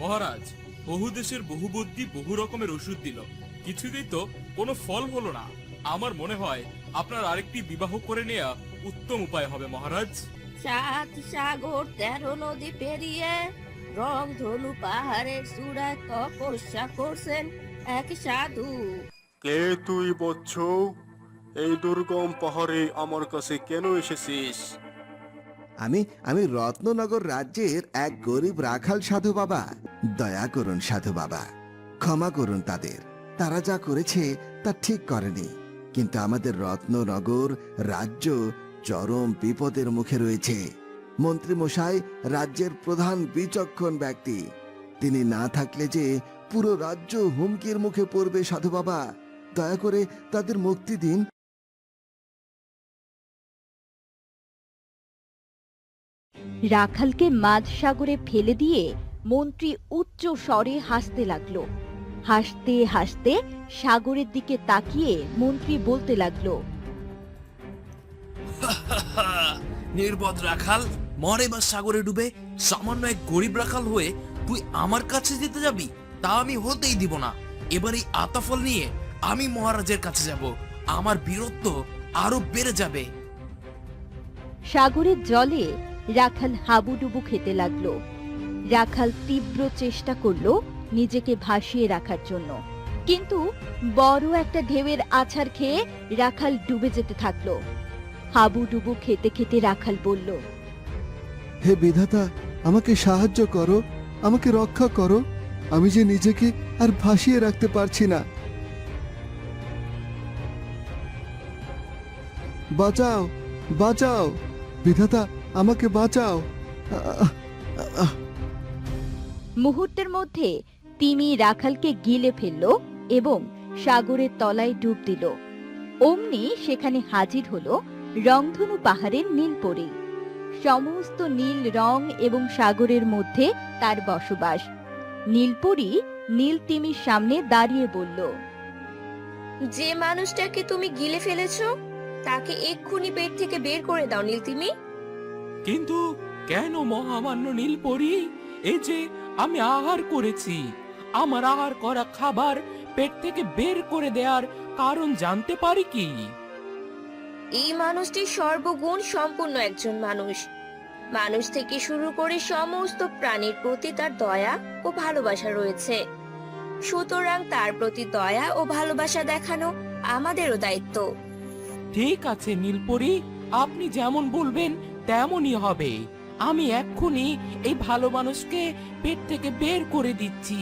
মহারাজ, বহু দেশের বহু বুদ্ধি বহু রকমের ওষুধ দিল, কিছুতেই তো কোনো ফল হলো না। আমার মনে হয় আপনার আরেকটি বিবাহ করে নেওয়া উত্তম উপায় হবে মহারাজ। 7 সাগর 13 নদী পেরিয়ে রংধনু পাহাড়ের চূড়ায় তপস্যা করছেন এক সাধু। কে তুই বৎস? এই দুর্গম পাহাড়ে আমার কাছে কেন এসেছিস? আমি আমি রত্ননগর রাজ্যের এক গরিব রাখাল সাধু বাবা। দয়া করুন সাধু বাবা, ক্ষমা করুন তাদের। তারা যা করেছে তা ঠিক করেনি, কিন্তু আমাদের রত্ননগর রাজ্য চরম বিপদের মুখে রয়েছে। মন্ত্রী মশাই রাজ্যের প্রধান বিচক্ষণ ব্যক্তি, তিনি না থাকলে যে পুরো রাজ্য হুমকির মুখে পড়বে সাধু বাবা। দয়া করে তাদের মুক্তি দিন। রাখালকে মাঝ সাগরে ফেলে দিয়ে মন্ত্রী উচ্চ স্বরে হাসতে লাগলো। হাসতে হাসতে সাগরের দিকে তাকিয়ে মন্ত্রী বলতে লাগলো, নির্বোধ রাখাল, মরে বা সাগরে ডুবে সামান্য এক গরিব রাখাল হয়ে তুই আমার কাছে যেতে যাবি? তা আমি হতেই দিব না। এবার এই আতাফল নিয়ে আমি মহারাজের কাছে যাব, আমার বীরত্ব আরো বেড়ে যাবে। সাগরের জলে রাখাল হাবুডুবু খেতে লাগলো। রাখাল তীব্র চেষ্টা করলো নিজেকে ভাসিয়ে রাখার জন্য, কিন্তু বড় একটা ঢেউয়ের আছাড় খেয়ে রাখাল ডুবে যেতে থাকলো। হাবুডুবু খেতে খেতে রাখাল বলল, হে বিধাতা, আমাকে সাহায্য করো, আমাকে রক্ষা করো। আমি যে নিজেকে আর ভাসিয়ে রাখতে পারছি না। বাঁচাও, বাঁচাও বিধাতা, আমাকে বাঁচাও। মুহূর্তের মধ্যে তিমি রাখালকে গিলে ফেললো এবং সাগরের তলায় ডুব দিল। অমনি সেখানে হাজির হলো রংধনু পাহাড়ের নীলপরী। সমস্ত নীল রং এবং সাগরের মধ্যে তার বসবাস। নীলপরী নীল তিমির সামনে দাঁড়িয়ে বলল, যে মানুষটাকে তুমি গিলে ফেলেছো তাকে এক্ষুনি পেট থেকে বের করে দাও নীলতিমি। কিন্তু কেন মহামান্য নীলপরি? এই যে আমি আহার করেছি, আমার আহার করা খাবার পেট থেকে বের করে দেওয়ার কারণ জানতে পারি কি? এই মানুষটি সর্বগুণ সম্পূর্ণ একজন মানুষ। মানুষ থেকে শুরু করে সমস্ত প্রাণীর প্রতি তার দয়া ও ভালোবাসা রয়েছে। সুতরাং তার প্রতি দয়া ও ভালোবাসা দেখানো আমাদেরও দায়িত্ব। ঠিক আছে নীলপরি, আপনি যেমন বলবেন তেমনই হবে। আমি এক্ষুনি এই ভালো মানুষকে পেট থেকে বের করে দিচ্ছি।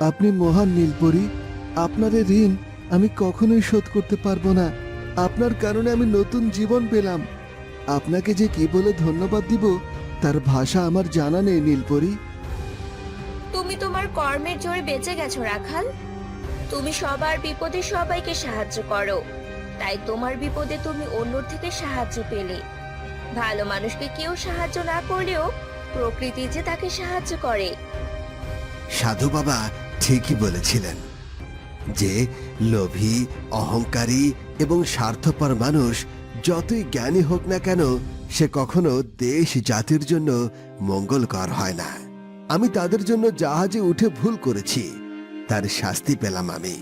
আপনি মহান নীলপরি, আপনার এই ঋণ আমি কখনোই শোধ করতে পারবো না। আপনার কারণে আমি নতুন জীবন পেলাম। আপনাকে যে কি বলে ধন্যবাদ দিব তার ভাষা আমার জানা নেই নীলপরি। তুমি তোমার কর্মের জোরে বেঁচে গেছো রাখাল। তুমি সবার বিপদে সবাইকে সাহায্য করো, তাই তোমার বিপদে তুমি অন্যর থেকে সাহায্য পেলে। ভালো মানুষকে কেউ সাহায্য না করলেও প্রকৃতি যে তাকে সাহায্য করে। সাধু বাবা ঠিকই বলেছিলেন যে লোভী, অহংকারী এবং স্বার্থপর মানুষ যতই জ্ঞানী হোক না কেন, সে কখনো দেশ জাতির জন্য মঙ্গলকর হয় না। আমি তাদের জন্য জাহাজে উঠে ভুল করেছি, তার শাস্তি পেলাম আমি।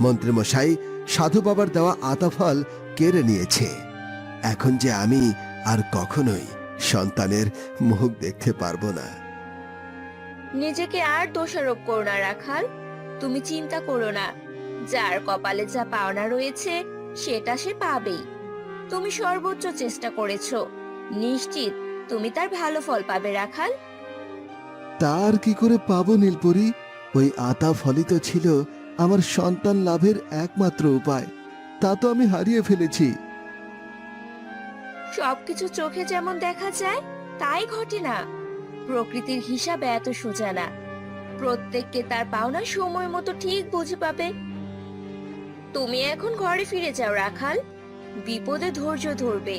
মন্ত্রীমশাই সাধু বাবার দেওয়া আতাফল কেড়ে নিয়েছে। এখন যে আমি আর কখনোই সন্তানের মুখ দেখতে পারবো না। নিজেকে আর দোষারোপ করো না রাখাল। তুমি চিন্তা করো না, যার কপালে যা পাওনা রয়েছে সেটা সে পাবেই। তুমি সর্বোচ্চ চেষ্টা করেছো, নিশ্চিত তুমি তার ভালো ফল পাবে রাখাল। তার কি করে পাবো নীলপরি? ওই আতা ফলিত ছিল আমার সন্তান লাভের একমাত্র উপায়, তা তো আমি হারিয়ে ফেলেছি। সবকিছু চোখে যেমন দেখা যায় তাই ঘটে না। প্রকৃতির হিসাব এত সোজা না। প্রত্যেককে তার পাওনা সময় মতো ঠিক বুঝে পাবে। তুমি এখন ঘরে ফিরে যাও রাখাল। বিপদে ধৈর্য ধরবে,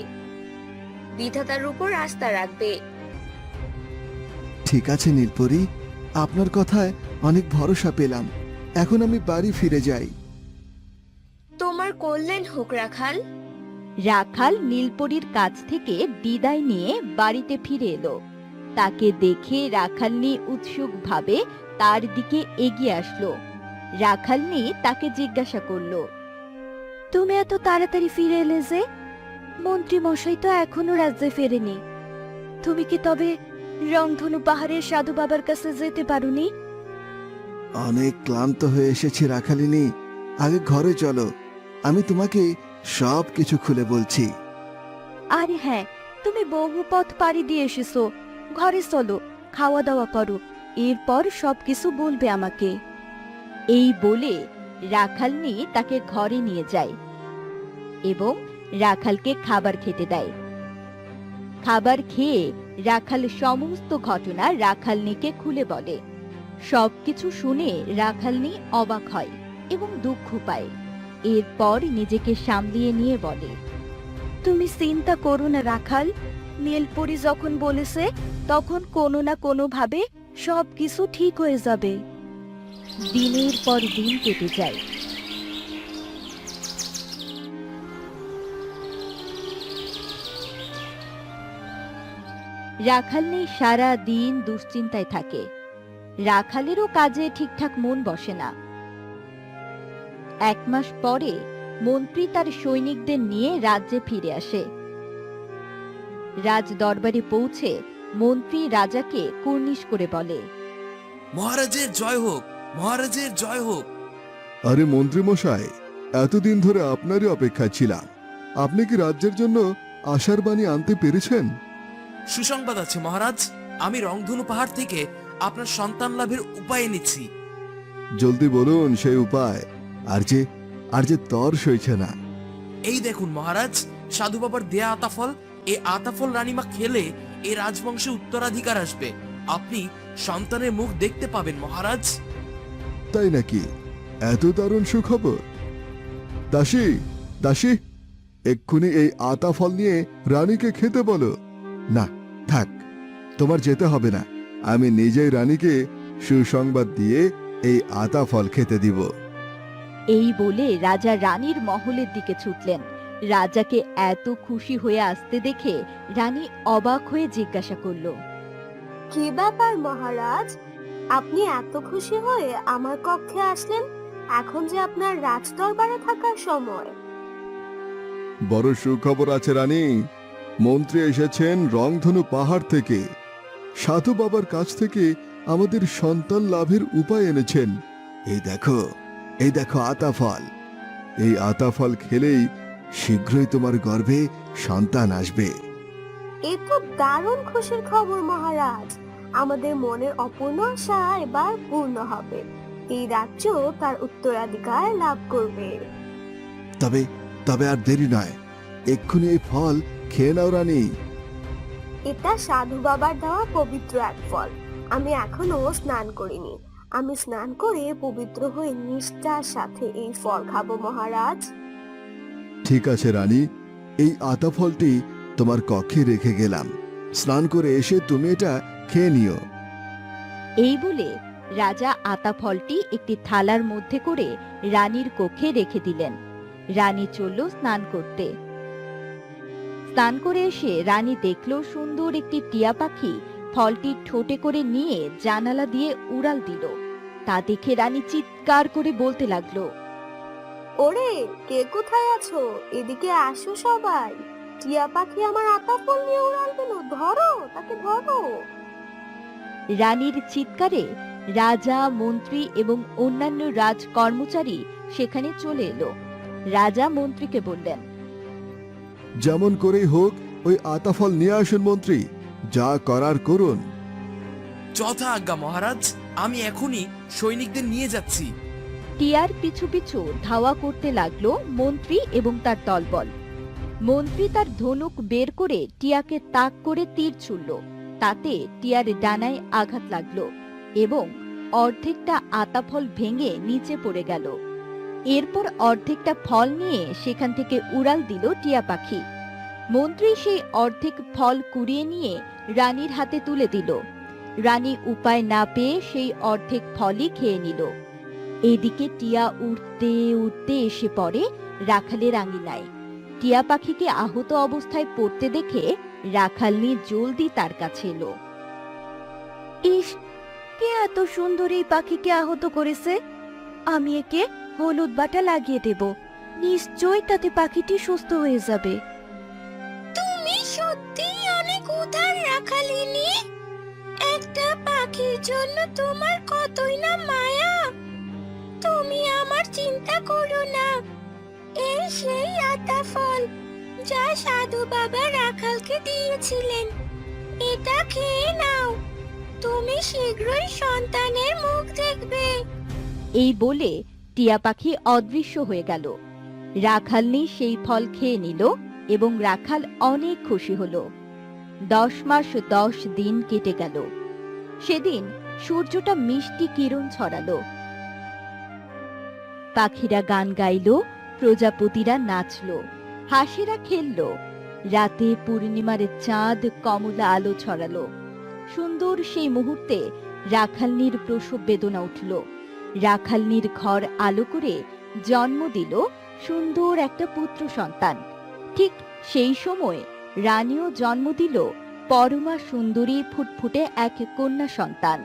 বিধাতার উপর আস্থা রাখবে। ঠিক আছে নীলপরি, আপনার কথায় অনেক ভরসা পেলাম। এখন আমি বাড়ি ফিরে যাই। তোমার কল্যাণ হোক রাখাল। রাখাল নীলপরীর কাছ থেকে বিদায় নিয়ে বাড়িতে ফিরে এলো। তাকে দেখে রাখালনি উৎসুকভাবে তার দিকে এগিয়ে আসলো। রাখালনি তাকে জিজ্ঞাসা করলো, তুমি এত তাড়াতাড়ি ফিরে এলে যে? মন্ত্রী মশাই তো এখনো রাজ্যে ফেরেনি। তুমি কি তবে রংধনু পাহাড়ের সাধু বাবার কাছে যেতে পারোনি? অনেক ক্লান্ত হয়ে এসেছি রাখালিনী, আগে ঘরে চলো, আমি তোমাকে সব কিছু খুলে বলছি। আরে হ্যাঁ, তুমি বহু পথ পাড়ি দিয়ে এসেছো, ঘরে চলো, খাওয়া দাওয়া করো, এরপর সবকিছু বলবে আমাকে। এই বলে রাখালনি তাকে ঘরে নিয়ে যায় এবং রাখালকে খাবার খেতে দেয়। খাবার খেয়ে রাখাল সমস্ত ঘটনা রাখালনিকে খুলে বলে। সবকিছু শুনে রাখালনি অবাক হয় এবং দুঃখ পায়। এরপর নিজেকে সামলিয়ে নিয়ে বলে, তুমি চিন্তা করো না রাখাল, নীলপরি যখন বলেছে তখন কোনো না কোনো ভাবে সবকিছু ঠিক হয়ে যাবে। দিনের পর দিন কেটে যায়। রাখালনি সারা দিন দুশ্চিন্তায় থাকে। রাখালেরও কাজে ঠিকঠাক মন বসে না। 1 মাস পরে মন্ত্রী তার সৈনিকদের নিয়ে রাজ্যে ফিরে আসে। রাজ দরবারে পৌঁছে মন্ত্রী রাজাকে কুর্নিশ করে বলে, মহারাজের জয় হোক, মহারাজের জয় হোক। আরে মন্ত্রী মশাই, এতদিন ধরে আপনারই অপেক্ষায় ছিলাম। আপনি কি রাজ্যের জন্য আশার বাণী আনতে পেরেছেন? সুসংবাদ আছে মহারাজ, আমি রংধনু পাহাড় থেকে আপনার সন্তান লাভের উপায় এনেছি। জলদি বলুন সেই উপায়। আর যে তর সইছে না। এই দেখুন মহারাজ, সাধু বাবার দেয়া আতাফল। এই আতাফল রানীমা খেলে এই রাজবংশে উত্তরাধিকার আসবে। আপনি সন্তানের মুখ দেখতে পাবেন মহারাজ। তাই নাকি? এত দারুণ সুখবর। দাসী, দাসী, এক্ষুনি এই আতা ফল নিয়ে রানীকে খেতে বলো। না, থাক, তোমার যেতে হবে না, আমি নিজেই রানীকে সুসংবাদ দিয়ে এই আতা ফল খেতে দিব। এই বলে রাজা রানীর মহলের দিকে ছুটলেন। রাজাকে এত খুশি হয়ে আসতে দেখে রানী অবাক হয়ে জিজ্ঞাসা করল, কি ব্যাপার মহারাজ, আপনি এত খুশি হয়ে আমার কক্ষে আসলেন? এখন যে আপনার রাজ দরবারে থাকার সময়। বড় সুখবর আছে রানী। মন্ত্রী এসেছেন রংধনু পাহাড় থেকে। সাধু বাবার কাছ থেকে আমাদের সন্তান লাভের উপায় এনেছেন। এই দেখো আতা ফল। এই আতা ফল খেলেই শীঘ্রই তোমার গর্ভে সন্তান আসবে। এ তো দারুণ খুশির খবর মহারাজ, আমাদের মনের অপূর্ণ আশা এবার পূর্ণ হবে। এই রাজ্য তার উত্তরাধিকার লাভ করবে। তবে আর দেরি নয়, এক্ষুনি এই ফল খেয়ে নাও রানী। এটা সাধু বাবার দেওয়া পবিত্র এক ফল। আমি এখনো স্নান করিনি। আমি স্নান করে পবিত্র হয়ে নিষ্ঠার সাথে এই ফল খাবো মহারাজ। ঠিক আছে রানী, এই আতা ফলটি তোমার কক্ষে রেখে গেলাম। স্নান করে এসে তুমি এটা খেয়ে নিও। এই বলে রাজা আতা ফলটি একটি থালার মধ্যে করে রানীর কক্ষে রেখে দিলেন। রানী চলল স্নান করতে। স্নান করে এসে রানী দেখল সুন্দর একটি টিয়া পাখি ফলটি ঠোঁটে করে নিয়ে জানালা দিয়ে উড়াল দিল। তা দেখে রানী চিৎকার করে বলতে লাগলো, ওরে, কে কোথায় আছো? এদিকে আসো সবাই। টিয়া পাখি আমার আতা ফল নিয়ে উড়াল দিল, ধরো তাকে, ধরো। রানীর চিৎকারে রাজা, মন্ত্রী এবং অন্যান্য রাজ কর্মচারী সেখানে চলে এলো। রাজা মন্ত্রীকে বললেন, যেমন করেই হোক ওই আতা ফল নিয়ে আসুন মন্ত্রী, যা করার করুন। যথা আজ্ঞা মহারাজ, আমি এখনই সৈনিকদের নিয়ে যাচ্ছি। টিয়ার পিছু পিছু ধাওয়া করতে লাগলো মন্ত্রী এবং তার দলবল। মন্ত্রী তার ধনুক বের করে টিয়াকে তাক করে তীর ছুড়ল। তাতে টিয়ার ডানায় আঘাত লাগলো এবং অর্ধেকটা আতা ফল ভেঙে নিচে পড়ে গেল। এরপর অর্ধেকটা ফল নিয়ে সেখান থেকে উড়াল দিল টিয়া পাখি। মন্ত্রী সেই অর্ধেক ফল কুড়িয়ে নিয়ে রানীর হাতে তুলে দিল। রানী উপায় না পেয়ে সেই অর্ধেক ফলই খেয়ে নিল। এদিকে টিয়া উড়তে উড়তে এসে পড়ে রাখালের আঙিনায়। টিয়া পাখিকে আহত অবস্থায় পড়তে দেখে রাখালনি জলদি তার কাছে এলো। ইস, কে এত সুন্দর এই পাখিকে আহত করেছে? আমি একে হলুদ বাটা লাগিয়ে দেব, নিশ্চয়ই তাতে পাখিটি সুস্থ হয়ে যাবে। তুমি সত্যিই অনেক উদার রাখালিনী। একটা পাখির জন্য তোমার কতই না মায়া। তুমি আমার চিন্তা করো না, এই সেই আতা ফল যা সাধু বাবা রাখালকে দিয়েছিলেন। এটা খেয়ে নাও, তুমি শীঘ্রই সন্তানের মুখ দেখবে। এই বলে টিয়া পাখি অদৃশ্য হয়ে গেল। রাখালনি সেই ফল খেয়ে নিল এবং রাখাল অনেক খুশি হলো। 10 মাস 10 দিন কেটে গেল। সেদিন সূর্যটা মিষ্টি কিরণ ছড়ালো। পাখিরা গান গাইলো, প্রজাপতিরা নাচলো, হাঁসেরা খেললো। রাতে পূর্ণিমার চাঁদ কমলা আলো ছড়ালো। সুন্দর সেই মুহূর্তে রাখালনির প্রসব বেদনা উঠল। রাখালনির ঘর আলো করে জন্ম দিল সুন্দর একটা পুত্র সন্তান। ঠিক সেই সময় রানীও জন্ম দিল পরমা সুন্দরী ফুটফুটে এক কন্যা সন্তান।